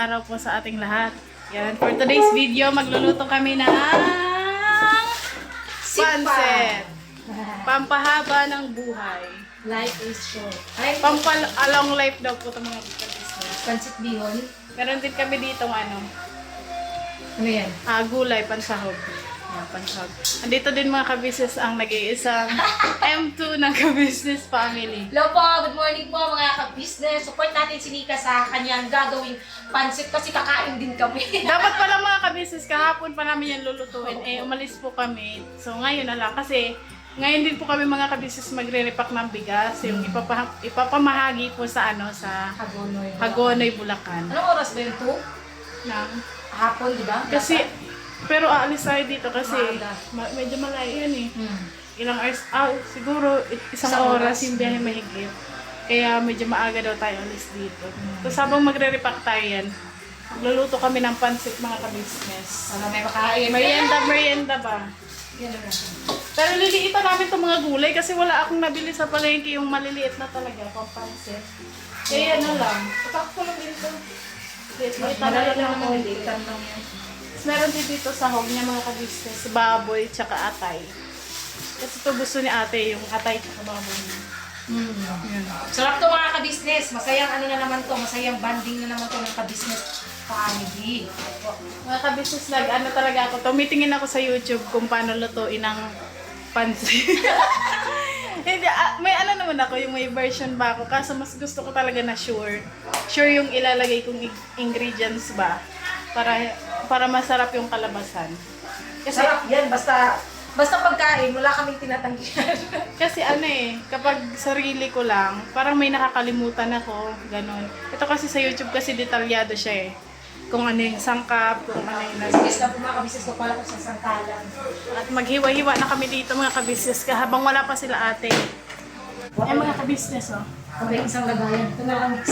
araw po sa ating lahat. Yan, for today's video, magluluto kami ng pansit. Pampahaba ng buhay. Life is short. Pampalong life daw po itong mga business. Pansit bihon. Meron din kami dito Ano yan? gulay, pansahog. Yan, pansahog. Andito din mga kabisnes ang nag-iisang M2 ng kabisnes family. Hello po, good morning po mga ka-business. Support natin si Nika sa kanyang gagawing pansit kasi kakain din kami. Dapat pala mga kabisnes, kahapon pa namin yan lulutuin. Umalis po kami. So ngayon na lang kasi ngayon din po kami mga kabisnes magre-repack ng bigas. Yung ipapamahagi po sa sa Hagonoy, Bulacan. Anong oras ba yun po? Ng Hapon, di ba? Kasi, pero aalis tayo dito kasi Maaga. medyo malayo yan eh. Hmm. Ilang hours, siguro isang oras yung biyahe mahigit. Kaya medyo maaga daw tayo alis dito. Tapos habang magre-repack tayo yan, magluluto kami ng pansit mga ka-business. Para may makain. Merienda ba? Yan na. Pero liliitan namin itong mga gulay kasi wala akong nabili sa palengke yung maliliit na talaga, pang pansit. Kaya na lang. Patak ko lang dito. Malala lang ako, litan lang yan. Meron din dito sahog niya mga ka-business, baboy, tsaka atay. Kasi ito gusto ni ate, yung atay tsaka baboy niya. Yan. Sarap to mga ka-business. Masayang ano na naman to, masayang banding na naman to ng ka-business family. Mga ka-business, ano talaga ako, tumitingin ako sa YouTube kung paano lutuin ang pansit. Hindi, may ano naman ako, yung may version ba ako, kaso mas gusto ko talaga na sure. Sure yung ilalagay kong ingredients ba, para masarap yung kalabasan. Kasi, Sarap yan, basta pagkain, wala kaming tinatanggihan. kasi kapag sarili ko lang, parang may nakakalimutan ako, ganun. Ito kasi sa YouTube kasi detalyado siya eh. Kung ano yung sangkap, kung ano yung Business na po mga kabisnes ko pala ko sa sangkalan. At maghiwa-hiwa na kami dito mga kabisnes habang wala pa sila ate. Mga kabisnes Okay, isang lagayan. Ito na lang mix.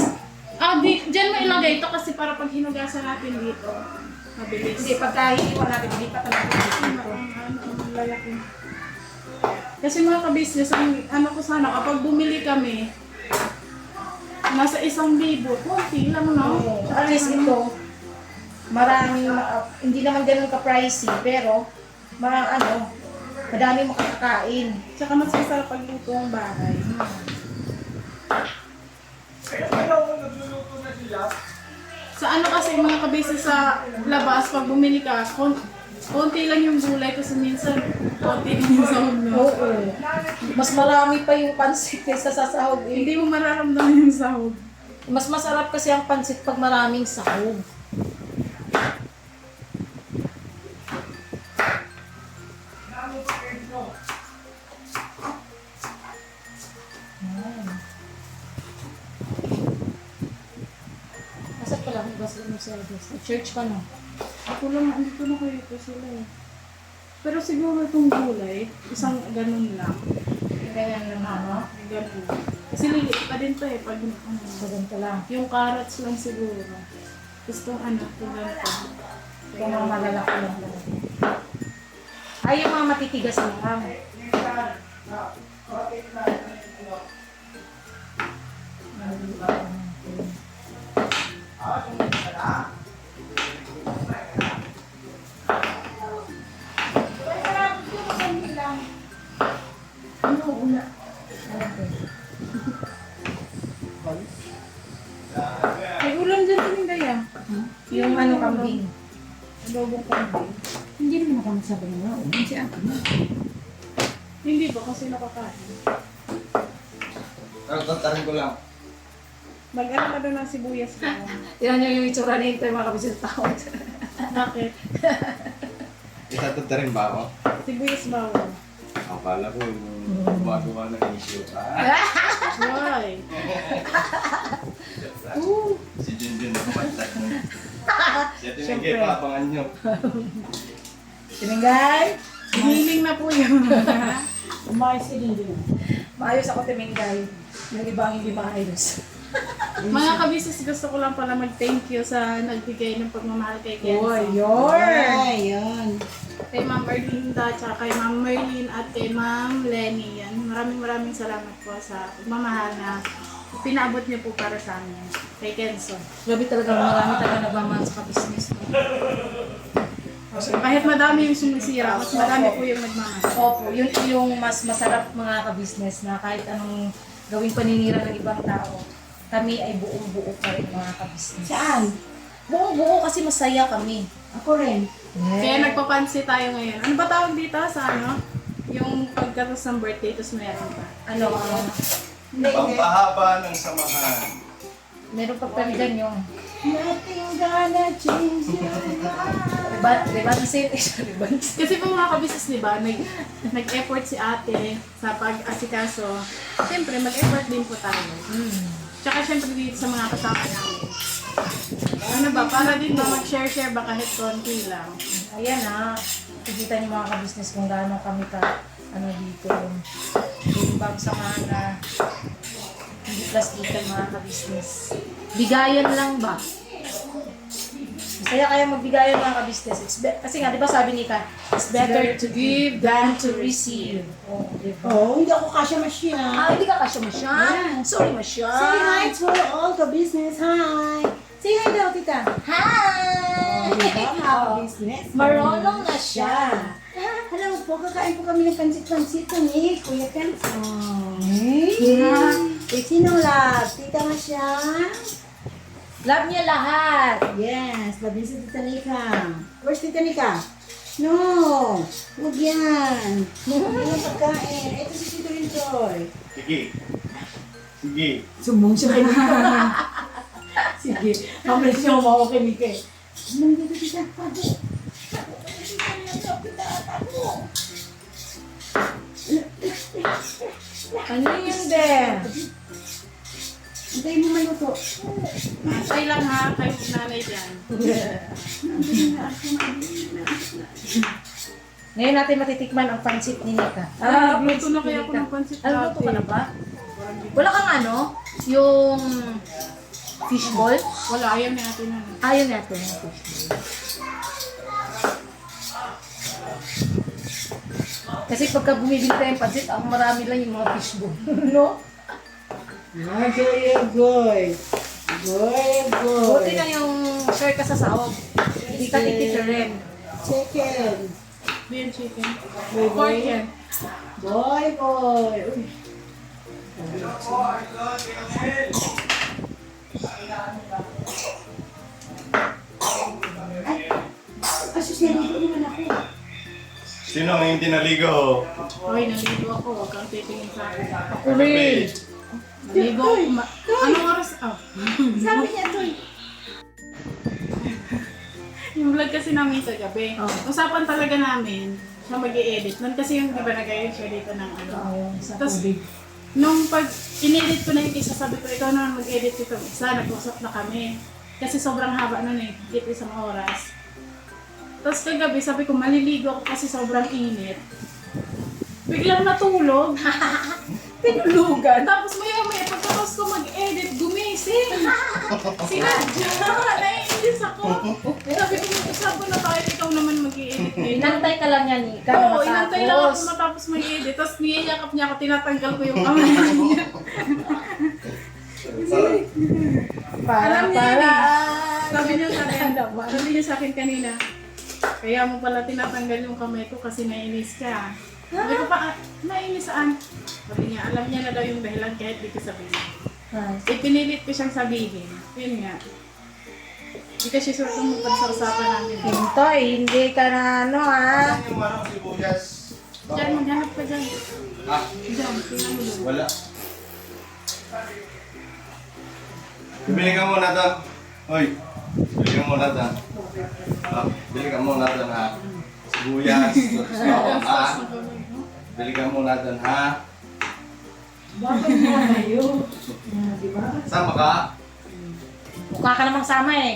Diyan mo ilagay ito kasi para pag hinugasan natin dito, mabilis. Hindi, pagka hihiwa natin, hindi pa talaga dito. Lalaki. Kasi mga kabisnes, ang ko sana, kapag bumili kami, nasa 1,000, konti lang no? At least ito, maraming, hindi naman ganun ka-pricey, pero madami makakakain. Tsaka mas masarap pagluto ang bahay. Sa kasi mga kabisnes sa labas, pag bumili ka, konti lang yung gulay kasi minsan konti din yung sahog na. Oo. Mas marami pa yung pansit kaysa sa sahog. Hindi mo mararamdaman yung sahog. Mas masarap kasi ang pansit pag maraming sahog. Masarap pala kung basta mo service. Church ka na. Ako lang, andito na kayo po sila eh. Pero siguro itong gulay, isang ganun lang. Ganyan lang ano. Ganun. Kasi liliit pa din to eh. Pag, So, ganito lang. yung carrots lang siguro. Gusto ito ganito. Yung mga malalaki lang. Ay, yung mga matitigas lang. May ulam dyan din kaya. Yung kambing. Adobong kambing. Hindi naman kami sabi nga. Si Ate mo. Hindi ba kasi nakakain? Tatantarin ko lang. Mag-ano ka doon ng sibuyas ko. Yan yung itsura nito yung mga kabisnes tao. Bakit? Itatantarin ba ako? Sibuyas bawal. Akala ko gumagawa ng issue. Why? Si Junjun na kumantag mo. Siya Siyempre. tinigay pa, abangan nyo. Tiningay. Hiniling na po yun. Umayos si Lili. Maayos ako Tiningay. Yung iba ang hindi maayos. Mga kabisnes, gusto ko lang pala mag-thank you sa nagbigay ng pagmamahal kay Kenzo. Yun. Kay Ma'am Erlinda, tsaka kay Ma'am Merlin at kay Ma'am Lenny. Yan. Maraming salamat po sa pagmamahal na pinaabot niyo po para sa amin. Kay Kenzo. Grabe talaga, marami talaga nagmamahal sa ka-business ko. Kahit madami yung sumisira, mas marami po yung nagmamahal. Opo, yun yung mas masarap mga ka-business na kahit anong gawing paninira ng ibang tao, kami ay buong-buo pa rin mga ka-business. Saan? Buong-buo kasi masaya kami. Ako rin. Kaya nagpapansi tayo ngayon. Ano ba tawag dito sa ano? Yung pagkatas ng birthday, tapos meron pa. Ano, Pampahaba ng samahan. meron pa pa dyan yung, Nothing gonna change your life. diba, diba, Kasi po mga kabisnes, di ba, nag-effort si ate sa pag-asikaso. Siyempre, mag-effort din po tayo. Tsaka siyempre dito sa mga kasama namin. Ano ba, para din ba mag-share-share ba kahit konti lang? Ayan na, nakikita niyo mga ka-business kung gaano kami ka, ano dito, yung bag sa mga hindi plastikan mga ka-business. Bigayan lang ba? Masaya kaya magbigayan mga ka-business. Kasi nga, di ba sabi ni Ka, it's better to give than to receive. Oh, di ba? Oh, hindi ako kasya masya. Hindi ka kasya masya. Sorry masya. Say hi to all the business. Hi. Say hi daw, tita. Hi! Oh, diba? Mga business. Marunong na siya. Hello po, kakain po kami ng pansit-pansit ni Kuya Ken. Sinong love? Tita nga siya? Love niya lahat. Yes, love niya si Tita Nika. Where's Tita Nika? No, huwag yan. Huwag yung pagkain. Ito si Tito Rintoy. Sige. Sige. Sumbong siya kay Nika. Sige, kamay siya umawa kay Nika eh. Nandito tita, pabo. Ano yun din? Hintay mo maluto. Ay lang ha, kayo nanay dyan. Ngayon natin matitikman ang pansit ni Nika. Luto na kaya ako ng pansit Luto ka na ba? Wala kang ano? Yung fishball? Wala, ayaw na natin ano. Ayaw natin yung fishball. Kasi pagka bumibili tayong pansit, ang marami lang yung mga fishball. No? Goy, goy. Goy, goy. Buti na yung share ka sa sahog. Hindi ka tititirin. Chicken. Beer chicken. Boy, Pork boy. yan. Boy, boy. Uy. Ay, asus naligo naman ako. Sino ang hindi naligo? Hoy, naligo ako. Huwag kang titingin sa akin. Ako rin. Naligo ako. Anong oras? Oh. Sabi niya, Toy. Yung vlog kasi namin sa gabi. Oh. Usapan talaga namin na mag-i-edit. Nun kasi yung di ba nag-i-edit siya dito ng ano. Sa Tapos, tubig. nung pag in-edit ko na yung isa, sabi ko, ikaw na mag-edit itong isa. Nag-usap na kami. Kasi sobrang haba nun eh. Higit isang oras. Tapos kagabi, sabi ko, maliligo ako kasi sobrang init. Biglang natulog. Tinulugan. Tapos maya-maya, pagkatapos ko mag-edit, gumising. Sinadya. Naiinis ako. Sabi ko, mag-usap na tayo, ikaw naman mag-i-edit ngayon. Inantay ka lang yan, Nika. Oo, inantay lang ako matapos mag-edit. Tapos niyayakap niya ako, tinatanggal ko yung kamay niya. Alam niya yun eh. Sabi niya sa akin, sabi niya sa akin kanina, kaya mo pala tinatanggal yung kamay ko kasi nainis ka. Sabi ko pa, nainis saan? Sabi niya, alam niya na daw yung dahilan kahit di ko sabihin. Ipinilit ko siyang sabihin. Yun nga. Hindi kasi sure tumupad sa usapan namin. Hintoy, hindi ka na ano ha. Saan yung marang sibuyas? Diyan, maghanap ka dyan. Ah, Diyan, tingnan mo doon. wala. Bili ka muna doon. Hoy, bili ka muna doon. Ah, bili ka muna doon ha. Sibuyas, bawang ha. Bili ka muna doon ha. Bakit nga kayo? Di ba? Sama ka? Mukha ka namang sama eh.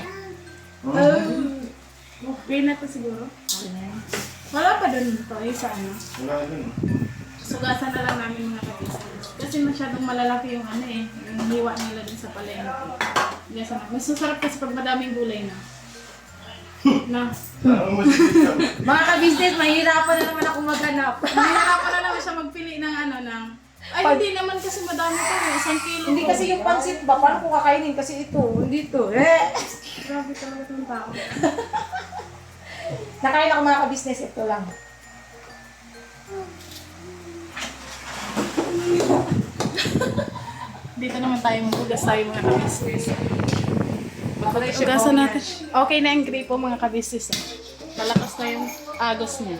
Okay na to siguro. Wala pa doon to, sa ano. Wala doon. Sugasan na lang namin mga kabisnes. Kasi masyadong malalaki yung ano eh, yung hiwa nila dun sa palengke. Yes, mas masarap kasi pag madaming gulay na. Na. Ano mo dito? Mga ka-business, mahirapan na naman ako maghanap. Mahirapan na naman siya magpili ng ano, ng Ay, hindi naman kasi madami to. 1 kilo. Hindi kasi yung pansit ba? Paano kung kakainin? Kasi ito, hindi to. Grabe talaga itong tao. Nakain ako mga ka-business, ito lang. Dito naman tayo maghugas tayo mga kabisnes. Hugasan natin. Okay na yung gripo mga kabisnes. Malakas na yung agos niya.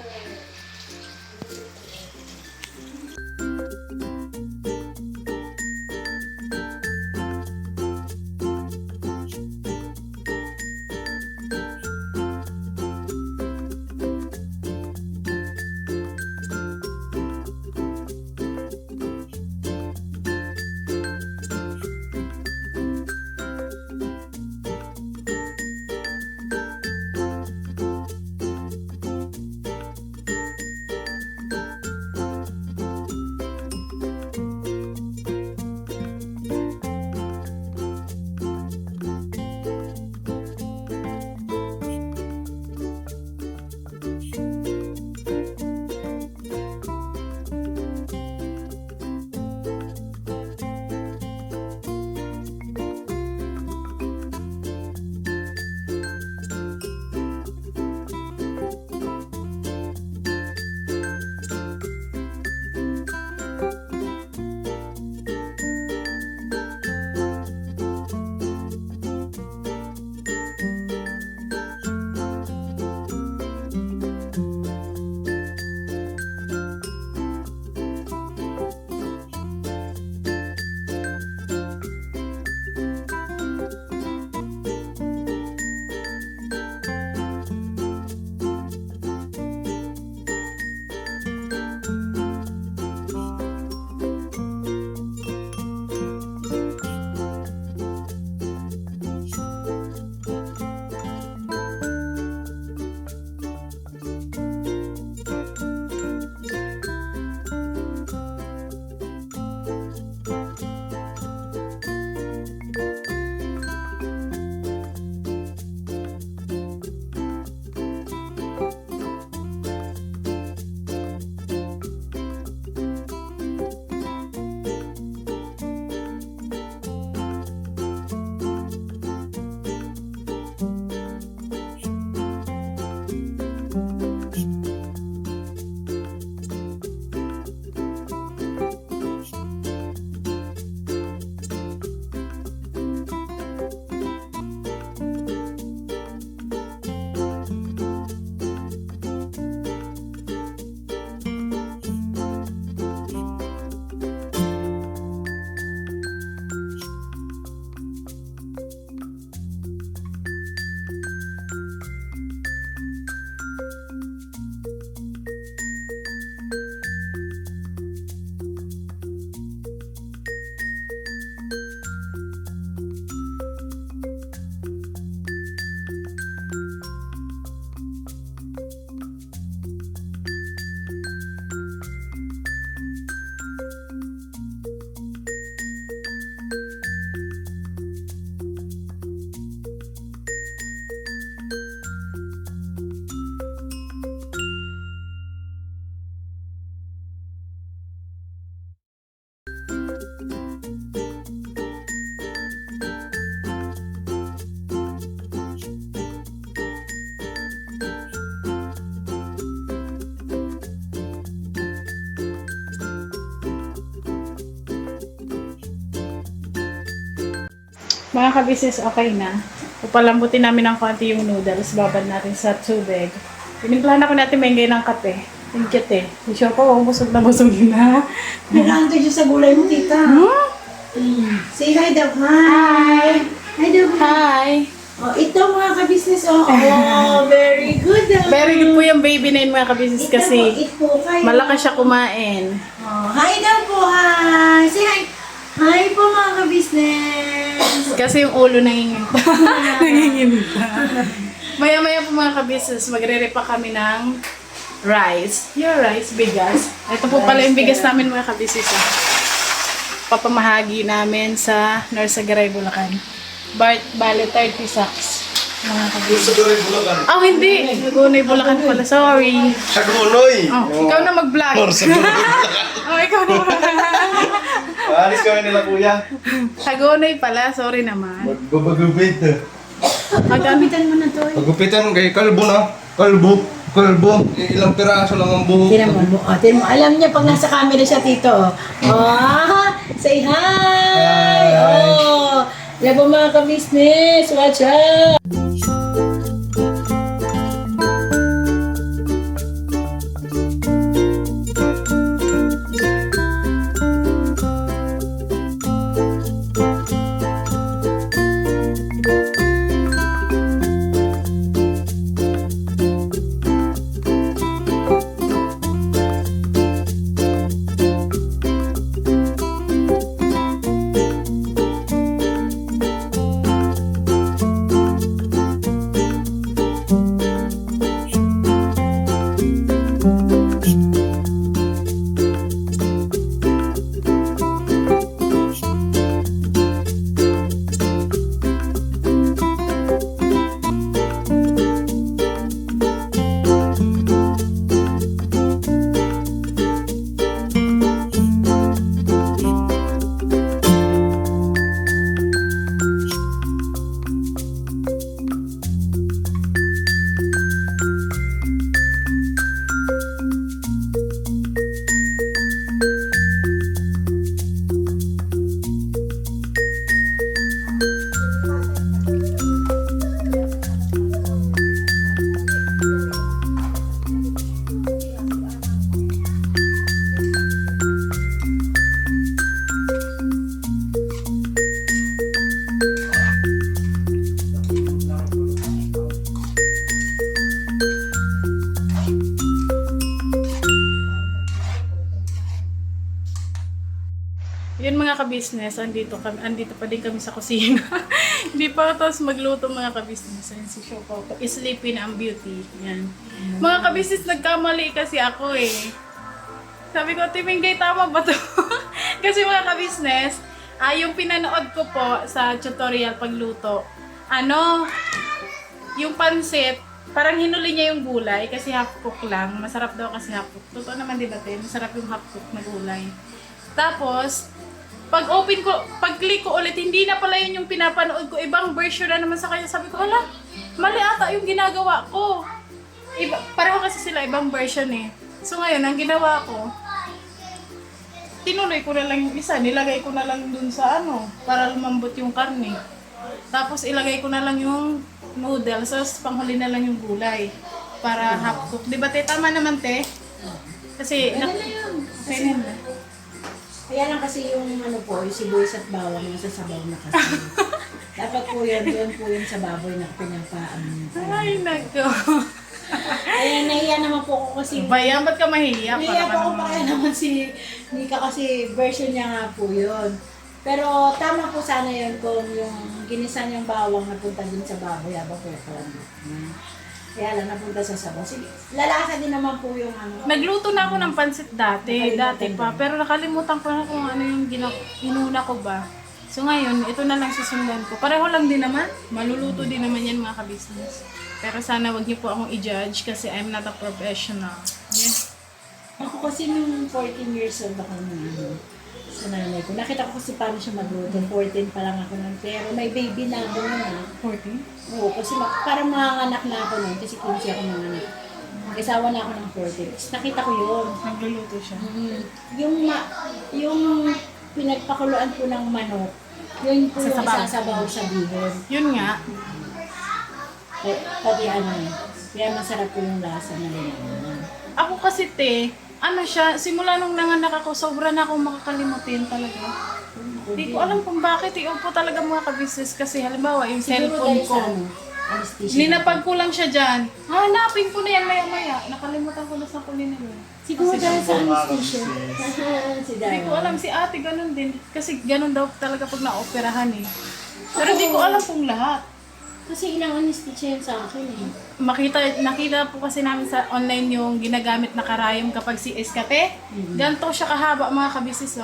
Mga kabisnes, okay na. Papalambutin namin ng konti yung noodles. Babad natin sa tubig. Pinimplahan ako natin mengay ng kape. Thank you, te. Sure ko, busog na busog na. Nag-aantay siya sa gulay mo, tita. Say hi daw. Hi. Hi daw. Hi! Oh, ito mga kabisnes. Oh, very good. Very good po yung baby na yun mga kabisnes kasi Ito, kayo. malakas siya kumain. Oh, hi daw po. Hi. Say hi. Hi po mga kabisnes. Kasi yung ulo nanginginta. Nanginginta. Maya-maya po mga kabisnes, magre-repa kami ng rice. Your rice, bigas. Ito po pala yung bigas namin mga kabisnes. Papamahagi namin sa Norsagaray, Bulacan. Bale 30 sacks. Mga kabisnes. Sagunoy Bulacan. Oh, hindi. Sagunoy Bulacan pala. Sorry. Sagunoy! Oh, ikaw na mag-vlog. Sagunoy Bulacan. Oh, ikaw na mag-vlog. Alis kami nila kuya. Sagunoy pala. Sorry naman. Magbabagupit. Kapitan mo na to. Pagupitan kay Kalbo na. Kalbo. Ilang piraso lang ang buhok. Tinan mo. Tinan mo. Alam niya pag nasa camera siya, Tito. Say hi! Oh! Labo mga ka-business. Watch out! Yun mga ka-business, andito pa din kami sa kusina. Hindi pa tapos magluto mga ka-business. Ayan si Shoko. Sleepy na ang beauty. Yan. Mga ka-business, nagkamali kasi ako eh. Sabi ko, Timingay, tama ba to? Kasi mga ka-business, yung pinanood ko po sa tutorial pagluto, yung pansit, parang hinuli niya yung gulay kasi half cook lang. Masarap daw kasi half cook. Totoo naman, di ba, Tim? Masarap yung half cook na gulay. Tapos, pag-click ko ulit, hindi na pala yun yung pinapanood ko. Ibang version na naman sa kanya. Sabi ko, hala, mali ata yung ginagawa ko. Pareho kasi sila, ibang version eh. So ngayon, ang ginawa ko, tinuloy ko na lang yung isa. Nilagay ko na lang dun sa para lumambot yung karne. Tapos ilagay ko na lang yung noodles. So panghuli na lang yung gulay. Para half cook. Di ba, te? Tama naman, te? Kasi, okay na. Kaya lang kasi yung yung sibuyas at bawang yung sasabaw na kasi. Dapat po yun po yun sa baboy na pinapaan. Ay, nako. Kaya nahiya naman po ako kasi. Bayan, ba't ka mahiya? Nahiya po ako pa kaya naman si Nika kasi version niya nga po yun. Pero tama po sana yun kung yung ginisa niyang bawang napunta din sa baboy habang po parang. Kaya lang napunta sa sabaw. Sige, lalasa din naman po yung Nagluto na ako ng pansit dati pa. Pero nakalimutan ko na kung ano yung inuna ko ba. So ngayon, ito na lang susundan ko. Pareho lang din naman. Maluluto din naman yan mga ka-business. Pero sana wag niyo po akong i-judge kasi I'm not a professional. Yeah. Ako kasi nung 14 years old ako sa nanay ko. Nakita ko kasi paano siya magluto. 14 pa lang ako nun. Pero may baby na ako nun. 14? Oo, kasi parang manganganak na ako nun. Kasi 15 ako nanganak. Isawa na ako ng 14. Tapos nakita ko yun. Nagluluto siya. Yung pinagpakuluan po ng manok, yun po yung Sasabaw. isasabaw sa bihon. Yun nga. Pati kaya masarap po yung lasa na nila. Ako kasi siya, simula nung nanganak ako, sobra na akong makakalimutin talaga. Hindi ko alam kung bakit. Upo talaga mga ka-business kasi halimbawa yung cellphone ko. Anesthesia. Linapag ko lang siya dyan. Hanapin ko na yan maya-maya. Nakalimutan ko na sa kulin na yun. Siguro dahil sa anesthesia. Si Hindi ko Dara. alam, si ate ganun din. Kasi ganun daw talaga pag na-operahan eh. Pero hindi ko alam kung lahat. Kasi ilang anesthesia yun sa akin eh. Nakita po kasi namin sa online yung ginagamit na karayom kapag si Eskate. Ganito siya kahaba mga kabisis.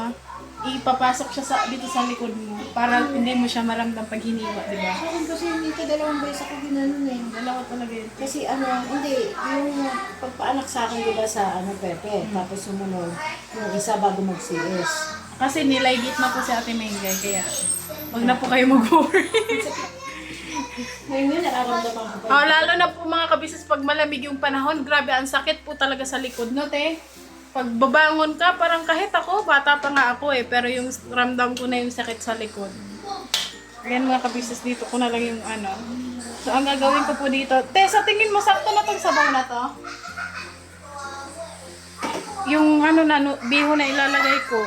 ipapasok siya dito sa likod mo para hindi mo siya maramdam pag hiniwa, di ba? Sa akin kasi nito dalawang beses ako ginanon eh. Dalawa talaga yun. Kasi hindi, yung pagpaanak sa akin diba sa Pepe, tapos sumunod yung isa bago mag-CS. Kasi nilaygit na po si Ate Mengay, kaya wag na po kayo mag-worry. Ngayon nga nararamdaman ko pa. Oh, lalo na po mga kabisnes pag malamig yung panahon, grabe, ang sakit po talaga sa likod, no, te? Pag babangon ka, parang kahit ako, bata pa nga ako eh, pero yung ramdam ko na yung sakit sa likod. Ayan mga kabisnes, dito ko na lang yung ano. So, ang gagawin ko po dito, te, sa tingin mo, sakto na tong sabaw na to? Yung ano na, biho na ilalagay ko.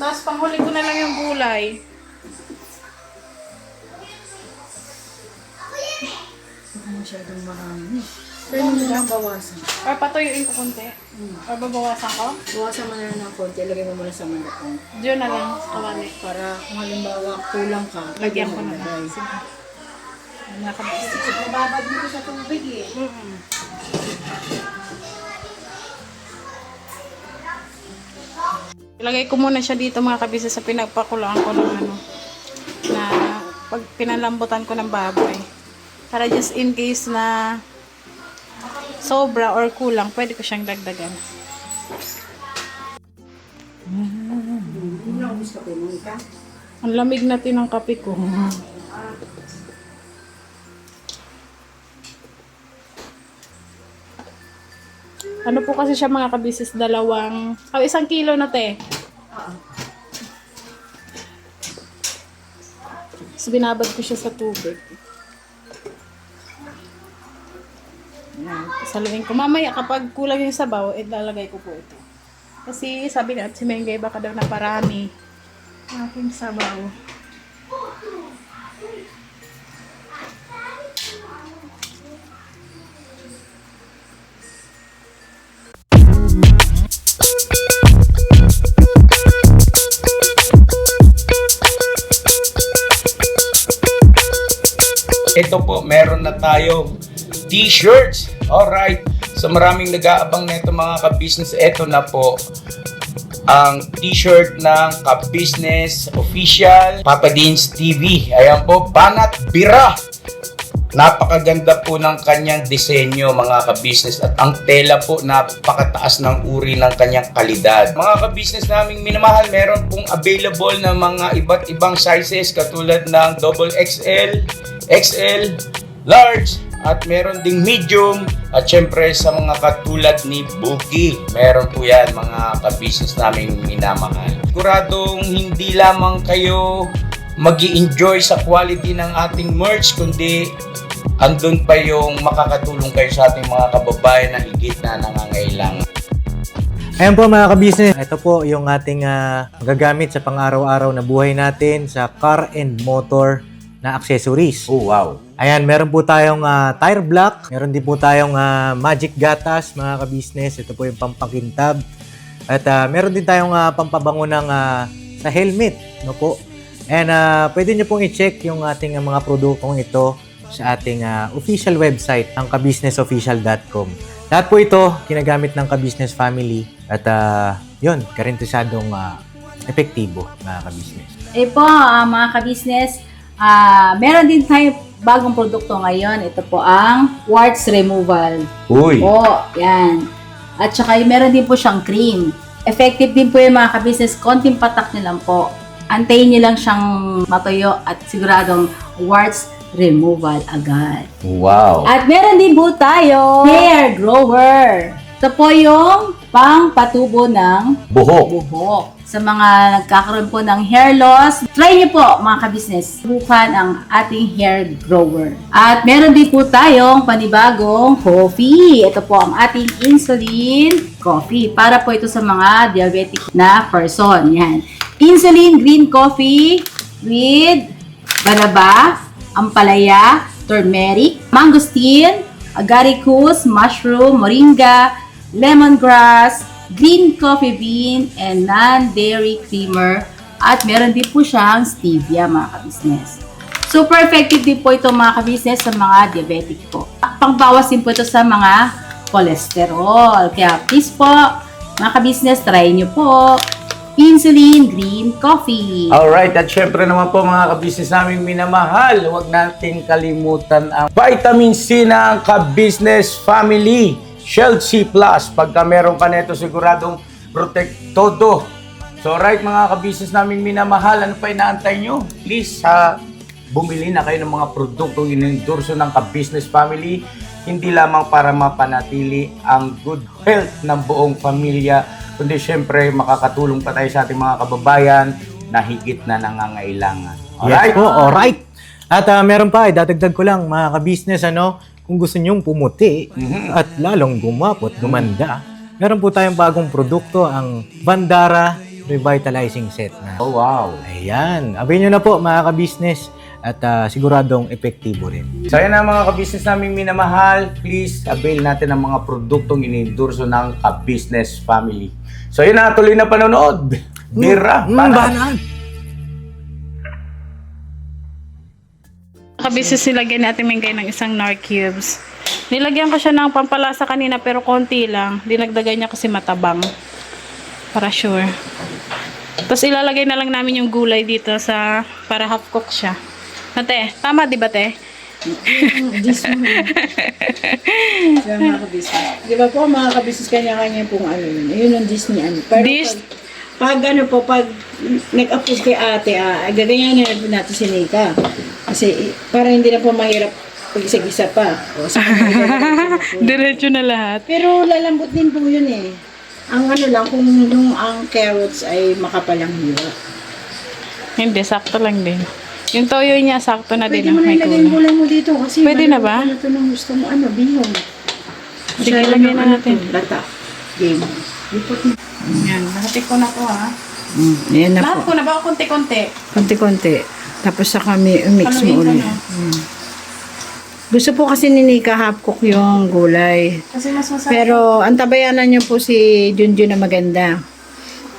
Tapos panghuli ko na lang yung gulay. Baka masyadong marami. Pero mo lang bawasan. Or patuyuin ko konti. Or babawasan ko. Bawasan mo na lang ng konti, lagay mo muna sa manakong. Diyon na lang sa kawali. Para kung halimbawa kulang ka, Lagyan ko na ilagay. lang. Sige. Nakabisnes. Mababad dito sa tubig eh. Ilagay ko muna siya dito mga kabisa sa pinagpakulaan ko ng ano, na pag pinalambutan ko ng baboy. Para just in case na sobra or kulang, pwede ko siyang dagdagan. Ang lamig natin ng kape ko. Ano po kasi siya mga kabisis, isang kilo na te. So, binabad ko siya sa tubig. Yan. Saluhin ko. Mamaya kapag kulang yung sabaw, ilalagay ko po ito. Kasi sabi na si Mengay baka daw na parami aking sabaw. Ito po, meron na tayong t-shirts. Alright. So maraming nag-aabang na ito mga ka-business. Ito na po ang t-shirt ng ka-business official Papa Dean's TV. Ayan po, Banat Bira. Napakaganda po ng kanyang disenyo mga ka-business at ang tela po napakataas ng uri ng kanyang kalidad. Mga ka-business naming minamahal, meron pong available na mga iba't ibang sizes katulad ng XXL, XL, large, at meron ding medium at syempre sa mga katulad ni Boogie. Meron po yan mga ka-business naming minamahal. Siguradong hindi lamang kayo mag-i-enjoy sa quality ng ating merch kundi andun pa yung makakatulong kayo sa ating mga kababayan na higit na nangangailangan. Ayan po mga ka-business, ito po yung ating magagamit sa pang-araw-araw na buhay natin sa car and motor na accessories. Oh wow! Ayan, meron po tayong tire block, meron din po tayong magic gatas mga ka-business, ito po yung pampakintab. At meron din tayong pampabango ng sa helmet, no po. And pwede nyo pong i-check yung ating mga produktong ito sa ating official website, ang kabusinessofficial.com. Lahat po ito ginagamit ng ka-business family at yun, garantisadong epektibo mga ka-business. Po, mga ka-business, meron din tayo bagong produkto ngayon. Ito po ang warts removal. Uy! Po, yan. At saka meron din po siyang cream. Effective din po yung mga ka-business. Konting patak nyo lang po. Antayin nyo lang siyang matuyo at siguradong warts removal agad. Wow! At meron din po tayo hair grower. Ito po yung pang-patubo ng buhok. Sa mga nagkakaroon po ng hair loss, try niyo po mga ka-business. Subukan ang ating hair grower. At meron din po tayong panibagong coffee. Ito po ang ating insulin coffee. Para po ito sa mga diabetic na person. Yan. Insulin green coffee with banaba, ampalaya, turmeric, mangosteen, agaricus, mushroom, moringa, lemongrass, green coffee bean, and non-dairy creamer. At meron din po siyang stevia mga ka-business. Super effective din po ito mga ka-business sa mga diabetic po. Pangbawas din po ito sa mga cholesterol. Kaya please po, mga ka-business, try nyo po Insulin Green Coffee. Alright, at syempre naman po mga ka-business naming minamahal, huwag natin kalimutan ang vitamin C ng ka-business family, Shield C+. Pagka meron ka nito, siguradong protect todo. So right mga ka-business naming minamahal, ano pa inaantay nyo? Please, bumili na kayo ng mga produktong inendorso ng ka-business family, hindi lamang para mapanatili ang good health ng buong pamilya, kundi syempre makakatulong pa tayo sa ating mga kababayan na higit na nangangailangan. Alright? Yes po, alright. At meron pa, dadagdag ko lang mga ka-business, kung gusto nyong pumuti at lalong gumapot, gumanda, meron po tayong bagong produkto, ang Bandara Revitalizing Set na. Oh wow. Ayan, abay nyo na po mga ka-business at siguradong epektibo rin. So yan ang mga ka-business naming minamahal, please avail natin ang mga produktong inendorso ng ka-business family. So yun na, tuloy na panonood. Bira, Banat! Kabisis nilagyan natin Mengay ng isang Nor cubes. Nilagyan ko siya ng pampalasa kanina pero konti lang. Dinagdagan niya kasi matabang. Para sure. Tapos ilalagay na lang namin yung gulay dito para half cook siya. Ate, tama di ba te? Mga kabisnes. Di ba po mga kabisnes kanya-kanya pong ano yun. Yun ang Disney ano. Pero pag nag-upload kay ate, gaganyanin na po natin si Nika. Kasi para hindi na po mahirap pag isa-isa pa. O, sa Diretso na lahat. pero lalambot din po yun eh. Ang ano lang, kung yung ang carrots ay makapalang hiwa. Hindi, sakto lang din. Yung toyo niya, sakto na Pwede din. mo na May ilagay kulay. yung gulay mo dito kasi Pwede na ba? Ano ito nung gusto mo, bihong. Sige, Masyado lagay ng na natin. Lata. Game. Lipot mo. Yan, lahatik ko na to ha. Ayan na Lahat po. ko na ba? Konti-konti. Konti-konti. Tapos saka mix Haluin mo ko ulit. na. Gusto po kasi ni Nika half cook yung gulay. Kasi mas masarap. Pero ang tabayanan niyo po si Junjun na maganda.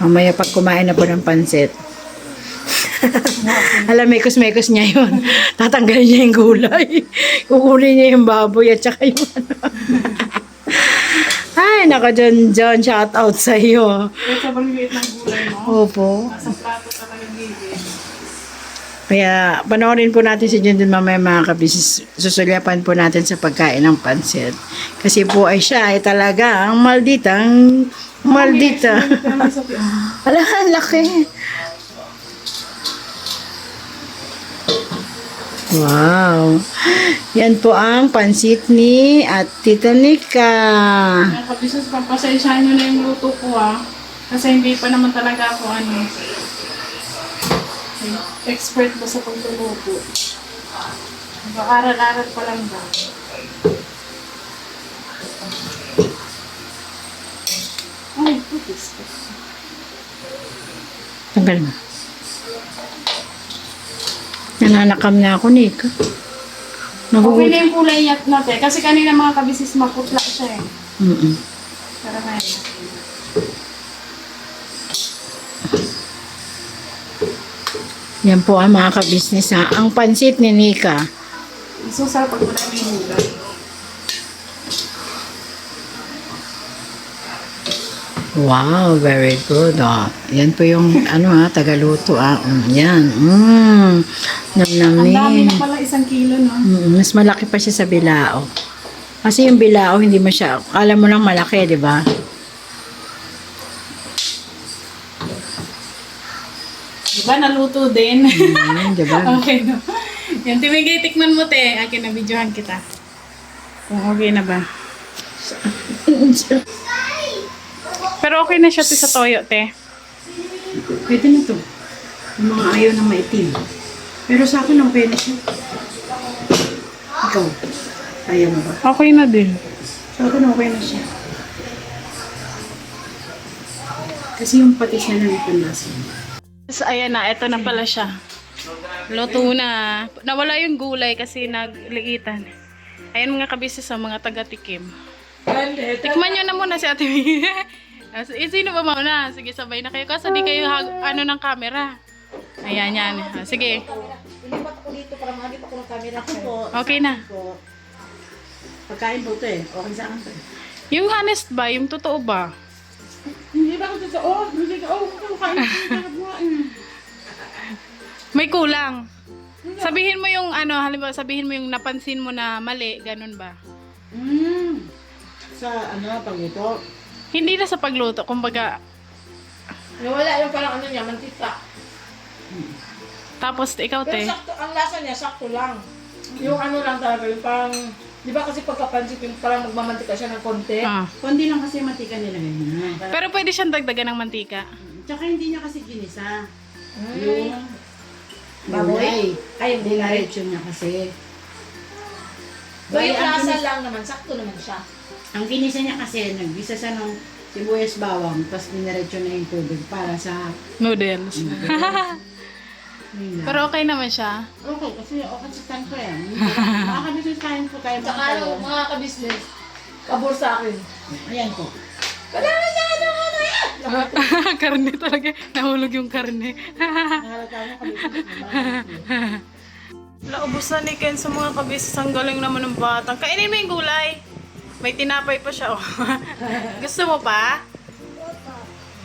Mamaya pag kumain na po ng pansit. Alam, mekos-mekos niya yun. Tatanggalin niya yung gulay. Kukunin niya yung baboy at saka yung ano. Ay, naka John, shout out sa iyo. Kaya sobrang liit ng gulay mo. Opo. Nasa plato talagang gigit. Kaya panoorin po natin si Junjun mamaya mga kabis. Susulyapan po natin sa pagkain ng pansit. Kasi po ay siya ay talaga ang maldita. Ala, ang laki. Wow. Yan po ang pansit ni at Tita Nika. Mga kabisnes, pampasensyahan nyo na yung luto ko Kasi hindi pa naman talaga ako expert ba sa pagluluto. Nag-aaral-aral pa lang ba? Ay, putis. Tanggal mo. Nananakam na ako, Nika. Okay na yung kulay niya natin. Kasi kanina mga kabisis maputla siya Mm-mm. Pero ngayon. Yan po ang mga ka-business Ang pansit ni Nika. Isusarap pag wala may hulay. Wow, very good. Yan po yung tagaluto. Yan. Ang Namnamin. dami na pala 1 kilo, no? Mas malaki pa siya sa bilao. Kasi yung bilao hindi akala mo lang malaki, di ba? Diba, naluto din. Di ba? Okay, no? Yan, timigay, tikman mo, te. Akin na, videohan kita. Kung okay na ba? Pero okay na siya, te, sa toyo, te. Pwede na to. Yung mga ayaw na maitim. Pero sa akin, ang pwede siya. Ikaw, ayaw mo ba? Okay na din. Sa akin, okay na siya. Kasi yung patis na lang ipanlasan. So, ayan na, eto na pala siya. Luto na. Nawala yung gulay kasi nagliitan. Ayan mga kabisnes sa mga taga-tikim. Tikman nyo na muna si Ate Mia. Sino ba mauna? Sige, sabay na kayo. Kasi di kayo ng camera. Ayan, yan. Sige. Ilipat ako dito para makakita ko ng camera ko po. Okay na. Pagkain po ito eh. Okay sa akin to. Yung honest ba? Yung totoo ba? Hindi ba ako totoo? Hindi ko, kain May kulang. Sabihin mo yung ano, halimbawa sabihin mo yung napansin mo na mali, ganun ba? Sa pagluto. Hindi na sa pagluto, kumbaga, Nawala yung parang ano niya, mantika. tapos ikaw Pero te. sakto, ang lasa niya, sakto lang. Yung ano lang talaga, yung parang, di ba kasi pagkapansit, yung parang magmamantika siya ng konti. Ah. Kundi lang kasi mantika nilagay niya. Pero pwede siyang dagdagan ng mantika. Tsaka hindi niya kasi ginisa. Yung Baboy? Ay, hindi na rin. Diretso niya kasi. So yung ang lasa ginis- lang naman, sakto naman siya. Ang ginisa niya kasi, naggisa siya ng sibuyas bawang, tapos diniretso na yung tubig para sa... Noodles. Yun lang. Pero okay naman siya. Okay, kasi okay sa time ko yan. Makakabisip kain po tayo mga Tsaka yung talong. mga ka-business, pabor sa akin. Ayan po. Wala na siya, ano yan? Karne talaga. Nahulog yung karne. Nahalata mo kabisip. Naubos na ni Ken sa mga kabis. Ang galing naman ng batang. Kainin mo yung gulay. May tinapay pa siya, oh. Gusto mo pa?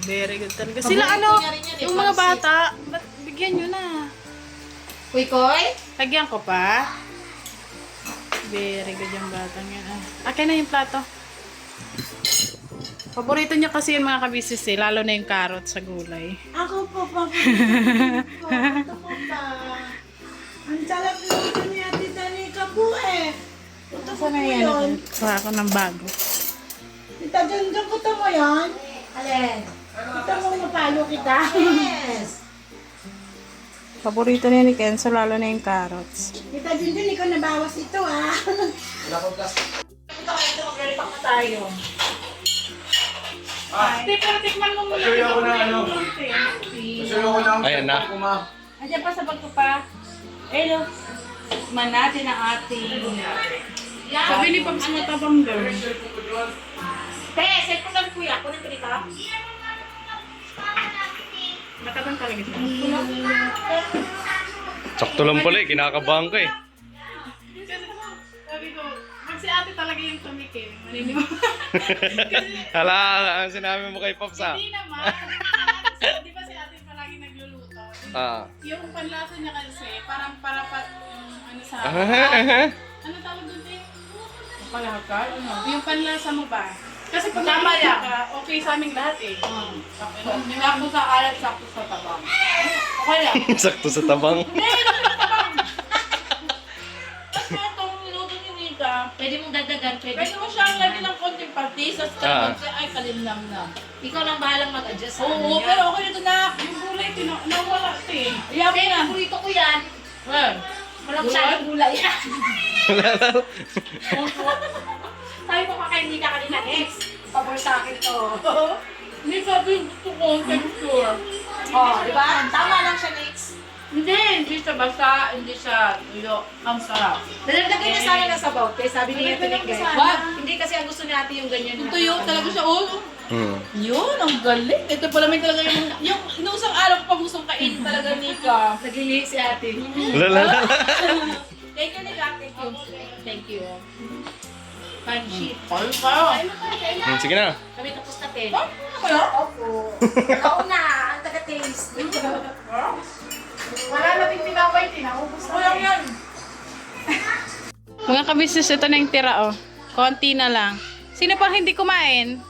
Very good talaga. Sila Paborito ano, niya rin yan, eh, yung mga pansit. bata, ba't bigyan nyo na. Kuy-kuy? Lagyan ko pa. Very good yung batang yan. Akin na yung plato. Paborito niya kasi yung mga kabisis eh, lalo na yung carrot sa gulay. Ako po, paborito ko. Ito po ba? Ang sarap nito ni Ate Danica po eh. Ito po Sana po yan. yun. Kuha ako ng bago. Tita Junjun, kuto mo yan? Alin? Kuto mo, mapalo kita. Yes! Paborito niya ni Kenzo, lalo na yung carrots. Tita Junjun, ikaw nabawas ito ah. Ito kayo, mag-repack na tayo. Hindi, pero tikman mo muna. Pasuyo ko ng ano. Pasuyo ko ng... Ayan na. Andiyan pa sa bag ko pa. Hello. Man natin ang ating... Sabi ni Pops matabang daw. Te, set ko lang kuya. Kunin ko dito. Matabang talaga siya. Sakto lang pala eh, kinakabahan ka eh. Sabi ko, pag si ate talaga yung tumikim, maniniwala. Hala, ang sinabi mo kay Pops ah. Hindi naman. Di ba si ate palagi nagluluto? Ah. Yung panlasa niya kasi, parang parapat yung ano sa... Aha. Ano tawag doon din? Palakal? Ano? Yung panlasa mo ba? Kasi pag Tama nakita yan. ka, okay sa aming lahat eh. Sakto sa alat, sakto sa tabang. Okay lang. Sakto sa tabang. Tapos itong niluto ni Nika, Pwede mong dagdagan, pwede mo siyang lagyan ng konting patis, at Ah. ay kalimnam na. Ikaw lang bahalang mag-adjust sa Oo, pero okay nito na. Yung gulay, nawala ito eh. Iyaw mo na. Paborito ko yan. Well, Walang masyadong gulay. Sabi ko pa kay Nika kanina, next. Pabor sa akin to. Hindi sabi gusto ko, texture. Oh, di ba? Tama lang siya, next. Hindi siya basta, hindi siya tuyo. Ang sarap. Nalagay na sana na sabaw. Kaya sabi niya ito guys. What? Hindi kasi ang gusto natin yung ganyan. Yung tuyo talaga siya, oh. Hmm. Yun, ang galing. Ito pala may talaga yung inusang araw ko pa gustong kainin talaga, Nika. Naglilihi si ate. Lala. Thank you, Nika. Thank you. Thank you. Panshit. Kayo kayo. Sige na. Kami tapos na 10. Kayo? Opo. Ako na. Ang taga-taste. Wala na din tinapay, tinaubos na. Kulang yan. Mga kabisnes, ito na yung tira, oh. Konti na lang. Sino pang hindi kumain?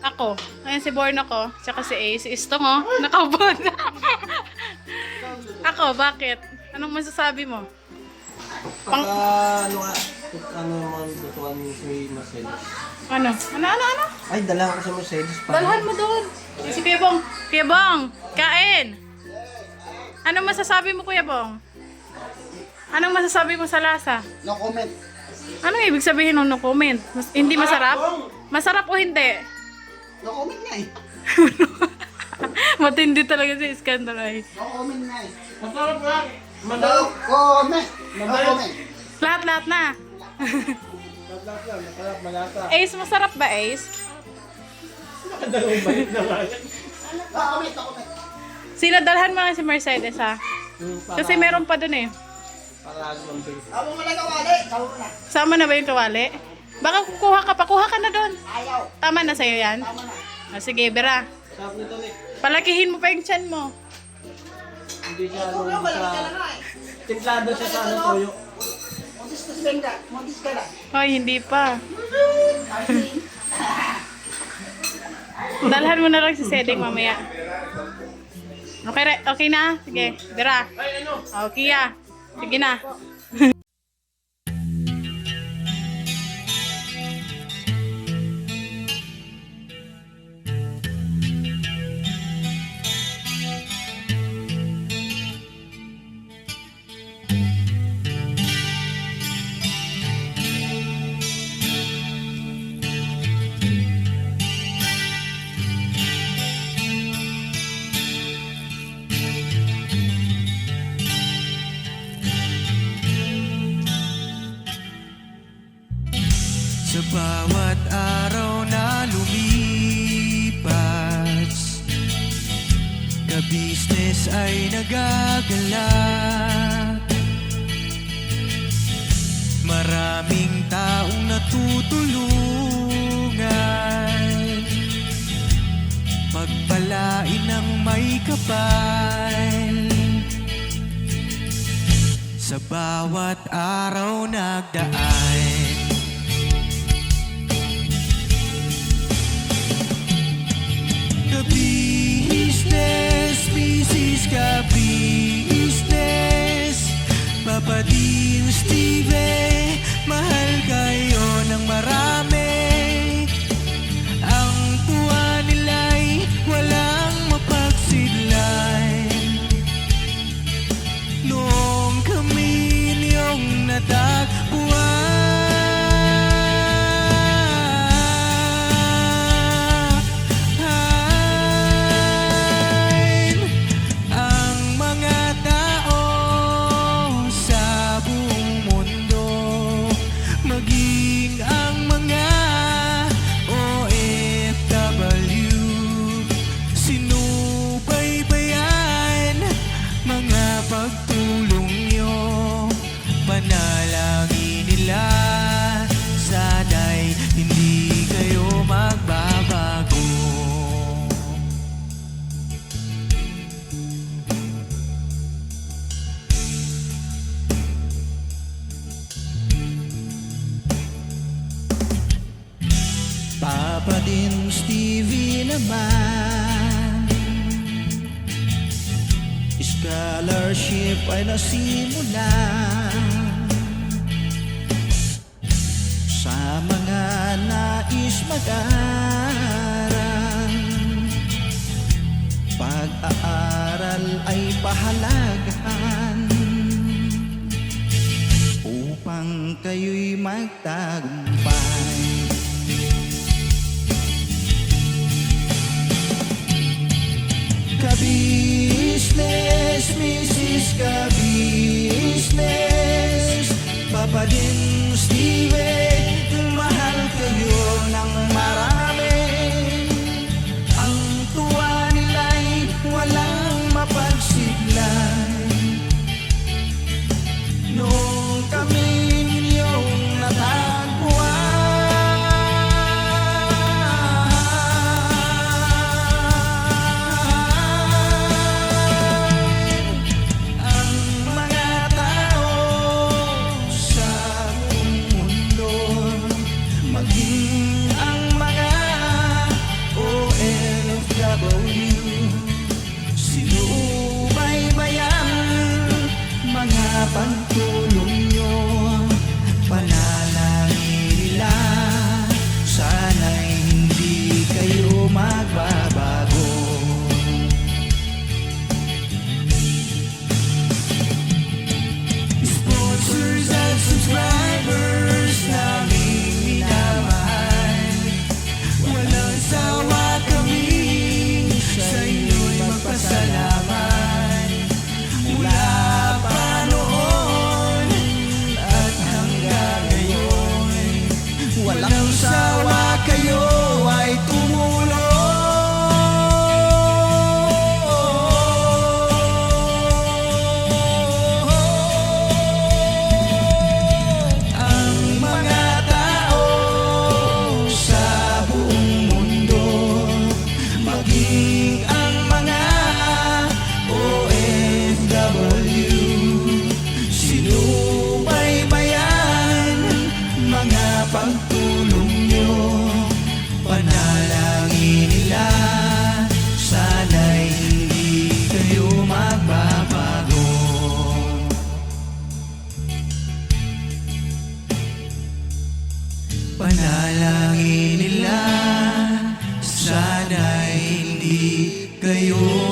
Ako. Ayan si Born ako. Tsaka si Ace. Si Istong, oh. Nakaubod. Ako, bakit? Anong masasabi mo? Ano nga, ano naman lutuan si Mercedes? Ano? Ano? Ay, dala ko sa Mercedes pa. Dalhan mo doon. Si Kuya Bong. Kuya Bong, kain. Anong masasabi mo, Kuya Bong? Anong masasabi mo sa lasa? No comment. Anong ibig sabihin ng no comment? Hindi masarap? Masarap o hindi? No comment nga eh. Matindi talaga si Iskandar ay. No comment nga eh. Masarap lang. No comment. No comment. Lahat-lahat na. Ace, masarap ba Ace? No comment, no comment. Sinadalhan mo lang si Mercedes ha? Kasi meron pa dun eh. Para lumambing. Amo mo na kawali. Amo mo na. Sama na ba yung kawali? Baka kukuha ka pa. Kuha ka na doon. Ayaw. Tama na sa'yo yan? Tama na. Sige, Bera. Palakihin mo pa yung tiyan mo. Ikaw wala ka lang ay. Timplado siya sa ano toyo. Montis ka lang. Hoy, hindi pa. Dalhan mo na lang si Seding mamaya. Okay, okay na? Sige, Bera. Okay ya. Sige na. Sa bawat araw na lumipas, ka-business ay nagagalak. Maraming taong natutulungan, pagpalain ng may kapal. Sa bawat araw nagdaan, ka-business, business ka-business, Papa Dio, Steve, mahal kayo ng marami. Ang tuwa nila'y walang mapagsidlan. Noong kami niyong natagpuan, pagtulong nyo, panalangin nila, sana'y hindi kayo magbabago. Papa din Stevie naman, scholarship ay nasimulan sa mga nais mag-aral. Pag-aaral ay pahalagahan upang kayo'y magtagumpay. Ka-business, Mrs. Ka-business, Papa din Steve, mahal kayo ng marami. Ang tuwa nila'y walang mapagsiglan. Noong kami ninyong natagpuan, ang mga tao sa buong mundo pagtulong nyo. Panalangin nila, sana'y hindi kayo magbabago. Panalangin nila, sana'y hindi kayo